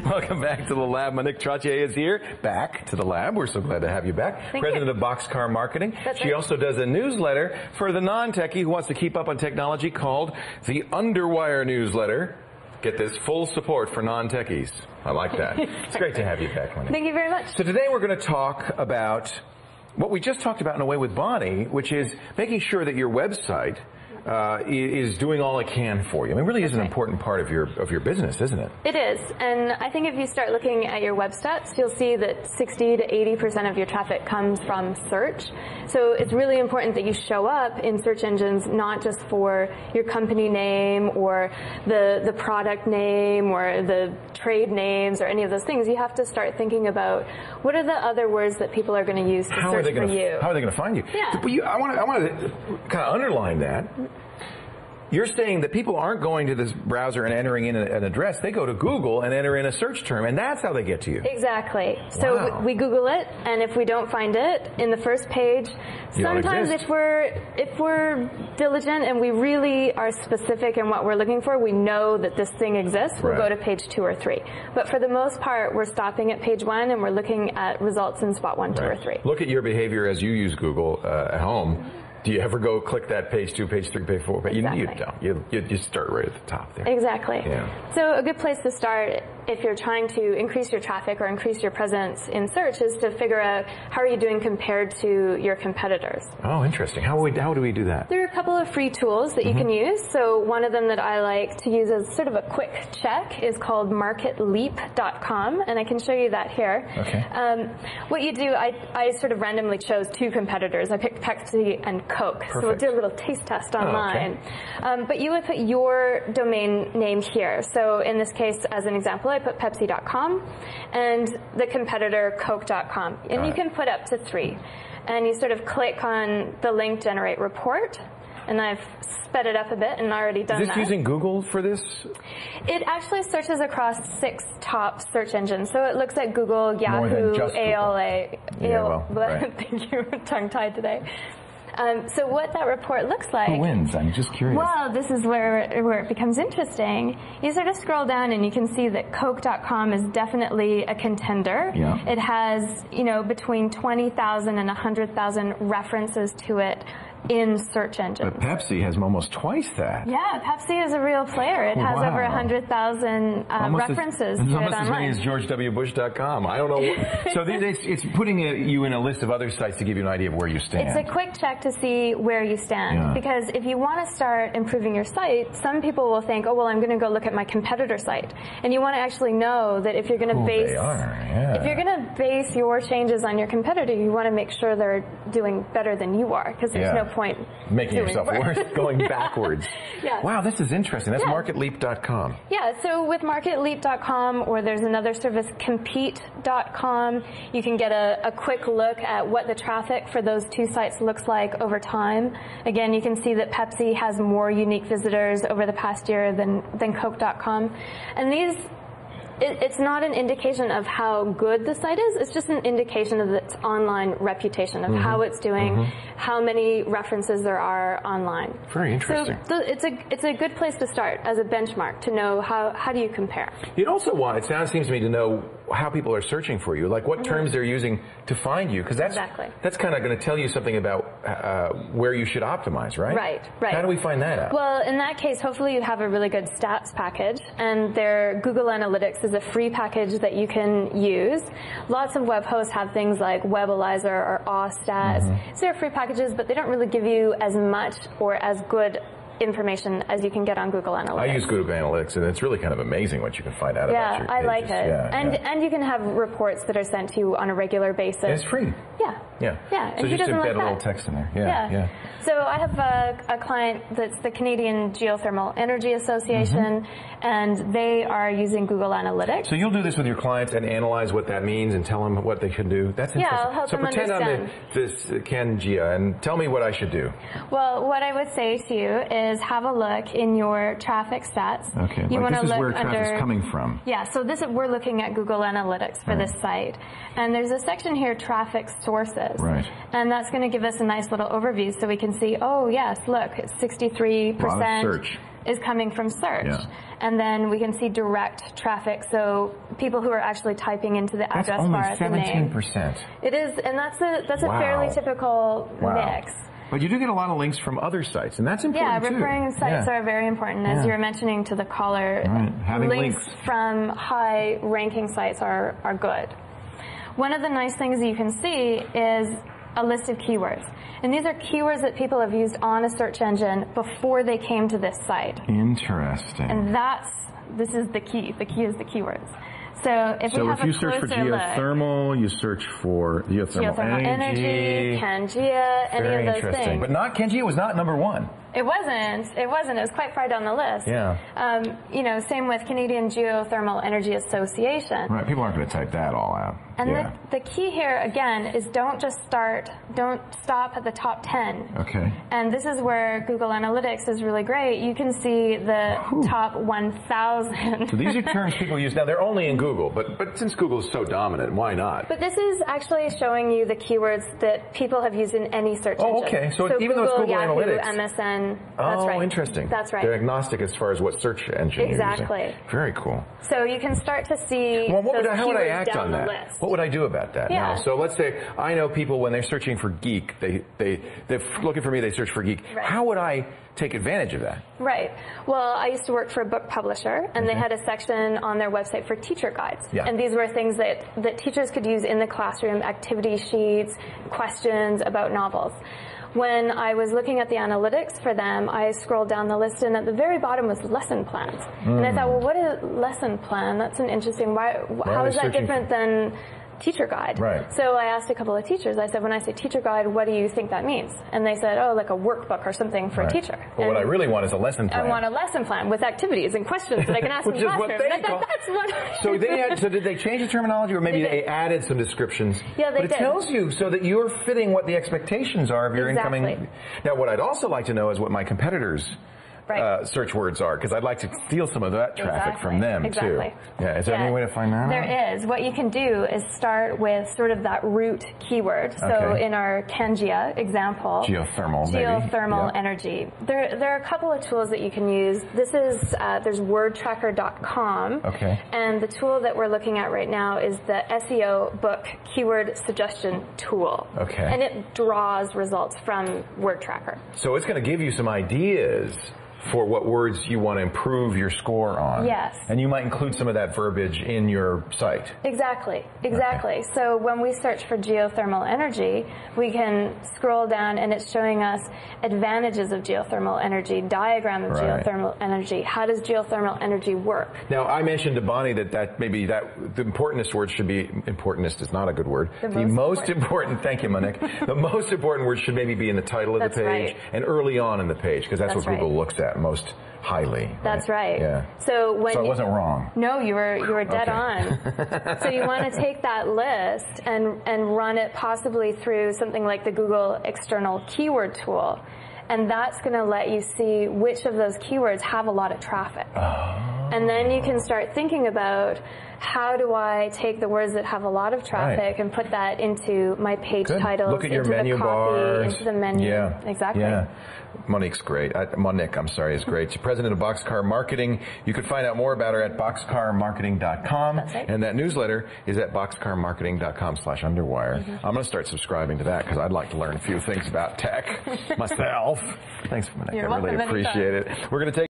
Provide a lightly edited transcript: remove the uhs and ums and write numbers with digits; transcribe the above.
Welcome back to the lab. Monique Trottier is here. Back to the lab. We're so glad to have you back. President of Boxcar Marketing. She also does a newsletter for the non-techie who wants to keep up on technology called the Underwire Newsletter. Get this, full support for non-techies. I like that. It's great to have you back, Monique. Thank you very much. So today we're going to talk about what we just talked about in a way with Bonnie, which is making sure that your website is doing all it can for you. I mean, it really is an important part of your business, isn't it? It is, and I think if you start looking at your web stats, you'll see that 60 to 80% of your traffic comes from search. So it's really important that you show up in search engines, not just for your company name or the product name or the trade names or any of those things. You have to start thinking about what are the other words that people are going to use to search for you. How are they going to find you? Yeah. But I want to kind of underline that. You're saying that people aren't going to this browser and entering in an address. They go to Google and enter in a search term, and that's how they get to you. Exactly. So we Google it, and if we don't find it in the first page, sometimes if we're diligent and we really are specific in what we're looking for, we know that this thing exists, we'll go to page 2 or 3. But for the most part, we're stopping at page 1, and we're looking at results in spot 1, 2, or 3. Look at your behavior as you use Google at home. Do you ever go click that page 2, page 3, page 4? Exactly. You don't. You start right at the top there. Exactly. Yeah. So a good place to start if you're trying to increase your traffic or increase your presence in search is to figure out how are you doing compared to your competitors. Oh, interesting. How do we do that? There are a couple of free tools that you can use. So one of them that I like to use as sort of a quick check is called marketleap.com, and I can show you that here. Okay. What you do, I sort of randomly chose 2 competitors. I picked Pepsi and Coke. Perfect. So we'll do a little taste test online. Oh, okay. But you would put your domain name here. So in this case, as an example, I put Pepsi.com and the competitor Coke.com. And you can put up to 3. And you sort of click on the link generate report. And I've sped it up a bit and already done that. Is this using Google for this? It actually searches across 6 top search engines. So it looks at Google, Yahoo, AOL. Thank you, tongue-tied today. So what that report looks like... Who wins? I'm just curious. Well, this is where it becomes interesting. You sort of scroll down and you can see that Coke.com is definitely a contender. Yeah. It has, between 20,000 and 100,000 references to it in search engines. But Pepsi has almost twice that. Yeah, Pepsi is a real player. It has over 100,000 references to it online. Almost as many as GeorgeWBush.com. I don't know. So it's putting you in a list of other sites to give you an idea of where you stand. It's a quick check to see where you stand. Yeah. Because if you want to start improving your site, some people will think, oh, well, I'm going to go look at my competitor site. And you want to actually know that if you're going to if you're going to base your changes on your competitor, you want to make sure they're doing better than you are. Because there's no point making yourself worse, going backwards. Yeah. Wow, this is interesting. That's marketleap.com. Yeah, so with marketleap.com, or there's another service, compete.com, you can get a quick look at what the traffic for those 2 sites looks like over time. Again, you can see that Pepsi has more unique visitors over the past year than Coke.com. And these it's not an indication of how good the site is. It's just an indication of its online reputation, of how it's doing, how many references there are online. Very interesting. So it's a good place to start as a benchmark to know how do you compare. You'd also want, it seems to me, to know how people are searching for you, like what terms they're using to find you, because that's kind of going to tell you something about where you should optimize, right? Right. How do we find that out? Well, in that case, hopefully you have a really good stats package, and their Google Analytics is a free package that you can use. Lots of web hosts have things like Webalizer or Awstats. So they're free packages, but they don't really give you as much or as good information as you can get on Google Analytics. I use Google Analytics, and it's really kind of amazing what you can find out about your pages. Yeah, I like it. And you can have reports that are sent to you on a regular basis. And it's free. Yeah. So and just embed a little text in there. Yeah. So I have a client that's the Canadian Geothermal Energy Association, and they are using Google Analytics. So you'll do this with your clients and analyze what that means and tell them what they can do? That's interesting. Yeah, I'll help them understand. So pretend I'm this Ken Gia and tell me what I should do. Well, what I would say to you is have a look in your traffic stats. Okay, this is where traffic's coming from. Yeah, so we're looking at Google Analytics for this site. And there's a section here, traffic sources. Right. And that's going to give us a nice little overview so we can see, oh yes, look, it's 63%. A lot of search. is coming from search. Yeah. And then we can see direct traffic, so people who are actually typing into the address bar at the name. That's only 17%. It is, and that's a fairly typical mix. But you do get a lot of links from other sites, and that's important too. Yeah, referring sites are very important. As you were mentioning to the caller, having links from high-ranking sites are good. One of the nice things that you can see is a list of keywords. And these are keywords that people have used on a search engine before they came to this site. Interesting. And this is the key. The key is the keywords. So if you search for geothermal, you search for geothermal energy, Cangia, any of those things. But Cangia was not number one. It wasn't. It was quite far down the list. Yeah. Same with Canadian Geothermal Energy Association. Right. People aren't going to type that all out. And the key here, again, is don't stop at the top 10. Okay. And this is where Google Analytics is really great. You can see the top 1,000. So these are terms people use. Now, they're only in Google, but since Google is so dominant, why not? But this is actually showing you the keywords that people have used in any search engine. Oh, okay. So even Google, though it's Google Yahoo, Analytics. MSN, that's right. Oh, interesting. That's right. They're agnostic as far as what search engine you're using. Very cool. So you can start to see how would I act on that? List. What would I do about that? Yeah. Now, so let's say I know people when they're searching for geek, they're looking for me, they search for geek. Right. How would I take advantage of that? Right. Well, I used to work for a book publisher, and they had a section on their website for teacher guides. Yeah. And these were things that teachers could use in the classroom, activity sheets, questions about novels. When I was looking at the analytics for them, I scrolled down the list, and at the very bottom was lesson plans. And I thought, well, what is lesson plan? That's an interesting, how is that different than teacher guide? Right. So I asked a couple of teachers, I said, when I say teacher guide, what do you think that means? And they said, oh, like a workbook or something for a teacher. But what I really want is a lesson plan. I want a lesson plan with activities and questions that I can ask in the classroom. That's what So did they change the terminology, or maybe they added some descriptions? Yeah, they did. But it tells you so that you're fitting what the expectations are of your incoming. Now, what I'd also like to know is what my competitors' search words are, because I'd like to steal some of that traffic from them too. Yeah, is there any way to find that out? There is. What you can do is start with sort of that root keyword. So in our Cangia example, geothermal energy. There are a couple of tools that you can use. This is there's wordtracker.com. Okay. And the tool that we're looking at right now is the SEO book keyword suggestion tool. Okay. And it draws results from WordTracker. So it's going to give you some ideas for what words you want to improve your score on. Yes. And you might include some of that verbiage in your site. Exactly. Okay. So when we search for geothermal energy, we can scroll down and it's showing us advantages of geothermal energy, diagram of geothermal energy. How does geothermal energy work? Now, I mentioned to Bonnie that the importantest word should be, importantest is not a good word. The most important, thank you, Monique. The most important word should maybe be in the title of the page and early on in the page, because that's what Google looks at most highly. That's right. Yeah. So I wasn't wrong. No, you were dead on. So you want to take that list and run it possibly through something like the Google External Keyword Tool. And that's going to let you see which of those keywords have a lot of traffic. And then you can start thinking about, how do I take the words that have a lot of traffic and put that into my page titles, Look at your into menu the copy, bars. into the menu. Yeah. Exactly. Yeah. Monique's great. Monique, I'm sorry, is great. She's president of Boxcar Marketing. You can find out more about her at boxcarmarketing.com. That's right. And that newsletter is at boxcarmarketing.com/underwire. I'm going to start subscribing to that because I'd like to learn a few things about tech myself. Thanks, Monique. I really appreciate it. We're going to take